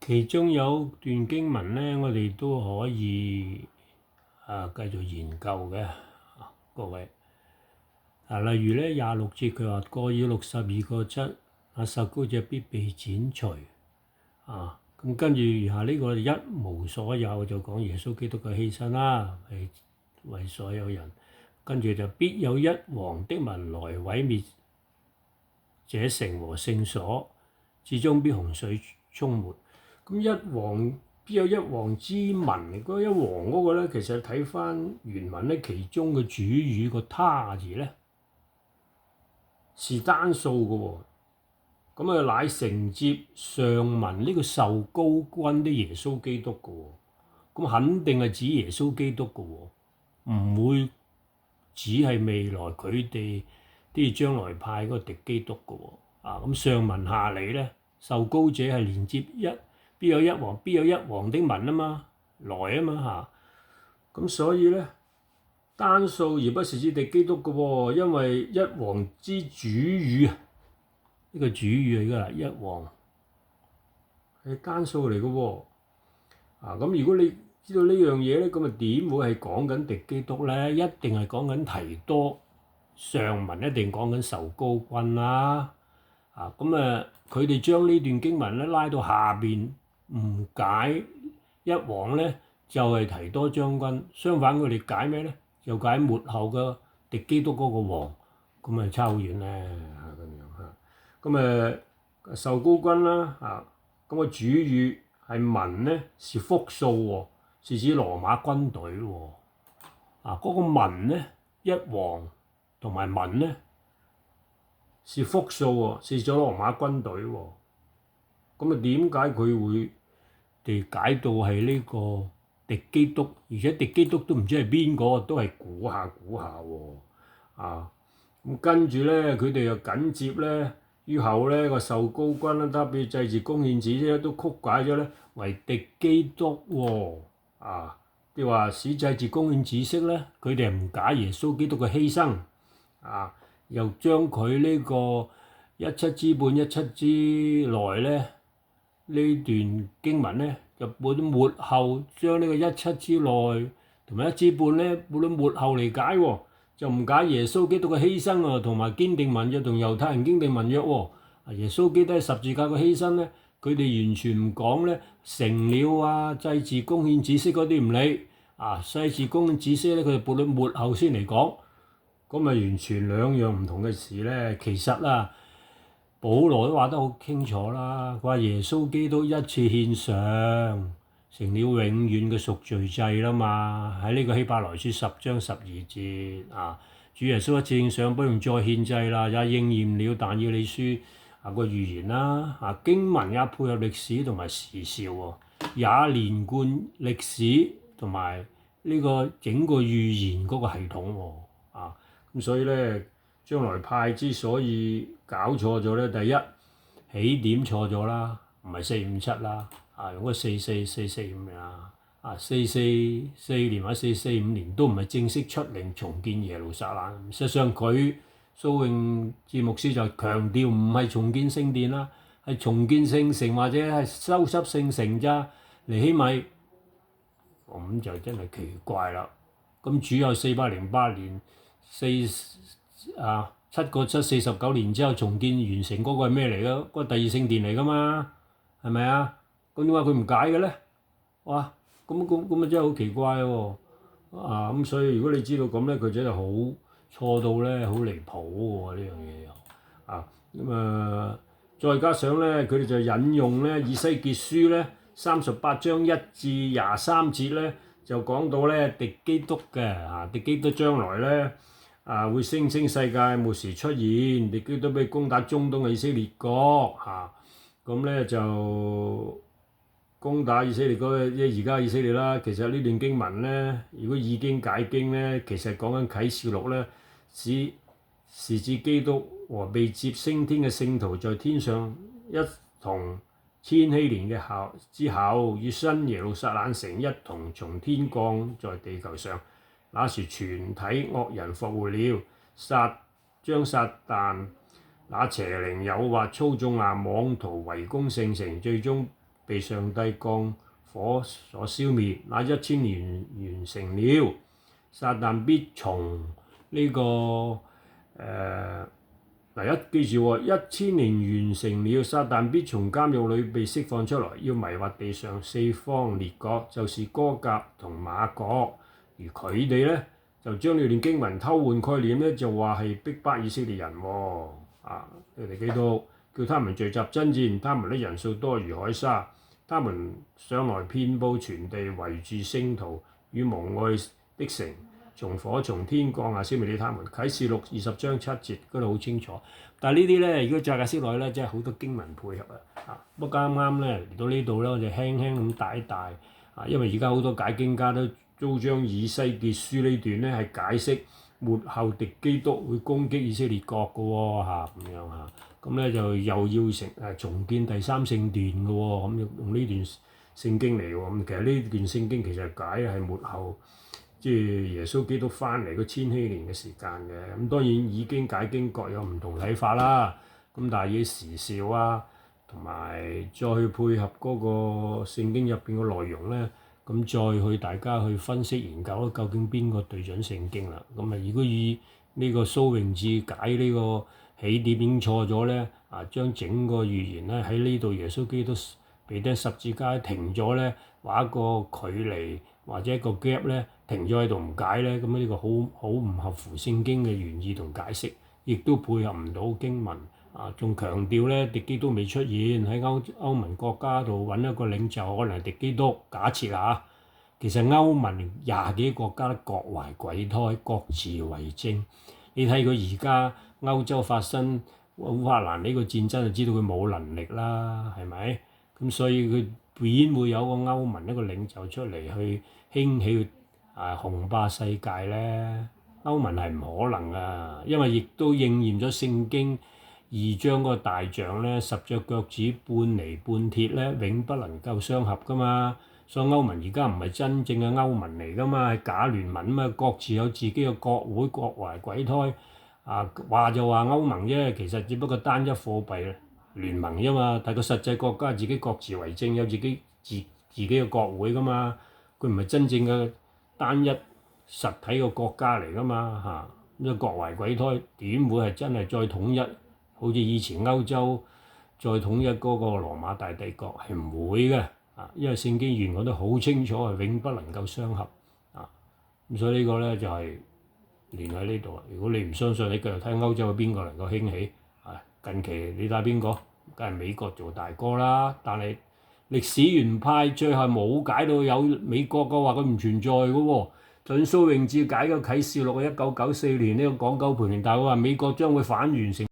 其中有段經文呢，我哋都可以繼續研究嘅，各位。例如咧26節佢話過了62個則，受膏者必被剪除。咁跟住下呢個一無所有就講耶穌基督嘅犧牲啦，係為所有人。跟住就必有一王的民來毀滅這城和聖所，至終必洪水沖沒。咁一王必有一王之民，嗰一王嗰個咧，其實睇翻原文咧，其中嘅主語個他字咧是單數嘅喎。咁乃承接上文呢個受膏君的耶穌基督嘅喎。咁肯定係指耶穌基督嘅喎，唔會只係未來佢哋啲將來派嗰個敵基督嘅喎。咁上文下理咧，受膏者係連接必有一王的民啊嘛，來啊嘛嚇。咁所以咧單數而不是指敵基督嘅喎，因為一王之主語呢個主語嚟㗎啦，一王係單數嚟嘅喎。咁如果你知道呢樣嘢咧，咁啊點會係講緊敵基督咧？一定係講緊提多，上文一定講緊受膏君啦。佢哋將呢段經文咧拉到下邊誤解一王咧，就係提多將軍。相反佢哋解咩咧？就解末後嘅敵基督嗰個王，咁咪差好遠咧咁樣嚇。咁受膏君啦咁個主語係民咧，是複數喎，是指羅馬軍隊喎。嗰個民咧，一王同埋民咧是複數喎，是咗羅馬軍隊喎。咁點解佢會哋解到係呢個敵基督？而且敵基督都唔知係邊個，都係估下喎。咁跟住咧，佢哋又緊接咧，於後咧個受膏君啦，特別祭祀公獻子咧，都曲解咗咧為敵基督喎。譬如話使祭祀公獻子息咧，佢哋係唔解耶穌基督嘅犧牲。又將佢呢個17之半17之內咧呢段經文咧，就本末後將呢個17之內同埋1之半咧，本末後嚟解喎，就唔解耶穌基督嘅犧牲啊，同埋堅定盟約同猶太人堅定盟約喎。耶穌基督喺十字架嘅犧牲咧，佢哋完全唔講咧，成了祭祀公獻子息嗰啲唔理。祭祀公獻子息咧，佢哋本末後先嚟講。咁咪完全兩樣唔同嘅事咧。其實保羅都話得好清楚啦。佢話耶穌基督一次獻上，成了永遠嘅贖罪祭啦嘛。喺呢個希伯來書10章12節主耶穌一次獻上，不用再獻祭啦，也應驗了但以理書個預言啦。經文也配合歷史同埋時兆喎，也連貫歷史同埋呢個整個預言嗰個系統喎。咁所以咧，將來派之所以搞錯咗咧，第一起點錯咗啦，唔係457啦，用個44445啦，444年或者445年都唔係正式出令重建耶路撒冷。實際上佢蘇永智牧師就強調唔係重建聖殿啦，係重建聖城或者係修葺聖城咋。尼希米咁就真係奇怪啦。咁主有408年。7個7 49年之後重建完成嗰個係咩嚟㗎？嗰個第二聖殿嚟㗎嘛，係咪啊？咁點解佢唔解嘅咧？哇！咁啊真係好奇怪喎！咁所以如果你知道咁咧，佢真係好錯到咧，好離譜喎呢樣嘢又再加上咧，佢哋就引用咧以西結書咧38章1至23節咧，就講到咧敵基督嘅敵基督將來咧。會聲稱世界末時出現，敵基督俾攻打中東嘅以色列國咁咧就攻打以色列國，而家以色列啦。其實呢段經文咧，如果以經解經咧，其實講緊啟示錄咧，是指基督和被接升天嘅聖徒在天上一同千禧年之後，與新耶路撒冷城一同從天降在地球上。那時全體惡人復活了，將撒但那邪靈誘惑操縱妄圖圍攻聖城，最終被上帝降火所消滅。那1000年完成了，撒但必從呢、個記住喎，1000年完成了，撒但必從監獄裏被釋放出來，要迷惑地上四方列國，就是歌革同瑪各。而佢哋咧就將呢段經文偷換概念咧，就話係逼迫以色列人喎。佢哋基督叫他們聚集爭戰，他們的人數多如海沙，他們上來遍佈全地，圍住聖徒與蒙愛的城。從火從天降下消滅了他們。啟示錄20章7節嗰度好清楚。但係呢啲咧，如果再解釋落去咧，真係好多經文配合啊！不過啱啱咧嚟到呢度咧，我就輕輕咁帶一帶因為而家好多解經家都將以西結書呢段咧係解釋末後敵基督會攻擊以色列國嘅喎咁樣嚇。咁咧就又要重建第三聖殿嘅喎，咁用呢段聖經嚟喎。咁其實呢段聖經其實解係末後。即係耶穌基督翻嚟嗰千禧年嘅時間嘅，咁當然已經解經各有唔同睇法啦。咁但係以時兆同埋再去配合嗰個聖經入邊嘅內容咧，咁再去大家去分析研究究竟邊個對準聖經啦。咁如果以呢個蘇榮智解呢個起點已經錯咗咧，將整個預言咧喺呢度耶穌基督被釘十字架停咗咧，畫一個距離或者一個 gap 咧。停咗喺度唔解咧，咁呢個好唔合乎聖經嘅原意同解釋，亦都配合唔到經文仲強調咧敵基督未出現喺歐盟國家度揾一個領袖，可能係敵基督假設其實歐盟20幾個國家都各懷鬼胎，各自為政。你睇佢而家歐洲發生烏克蘭呢個戰爭，就知道佢冇能力啦，係咪？咁所以佢邊會有個歐盟一個領袖出嚟去興起雄霸世界咧？歐盟係唔可能啊，因為亦都應驗咗聖經2章嗰個大象咧，10隻腳趾半泥半鐵咧，永不能夠相合噶嘛。所以歐盟而家唔係真正嘅歐盟嚟噶嘛，係假聯盟嘛，各自有自己嘅國會，各懷鬼胎話就話歐盟啫，其實只不過單一貨幣聯盟啫嘛，但係個實際國家自己各自為政，有自己嘅國會噶嘛，佢唔係真正嘅單一實體嘅國家嚟噶嘛咁各懷鬼胎，點會係真係再統一？好似以前歐洲再統一嗰個羅馬大帝國係唔會嘅因為聖經原來都好清楚係永不能夠相合咁所以呢個咧就係連喺呢度。如果你唔相信，你繼續睇歐洲嘅邊個能夠興起近期你睇邊個？梗係美國做大哥啦，但係歷史原派最後冇解到有美國嘅話，佢唔存在嘅喎。就算蘇榮智解個啟示錄1994年呢個港九培靈大會話美國將會反完成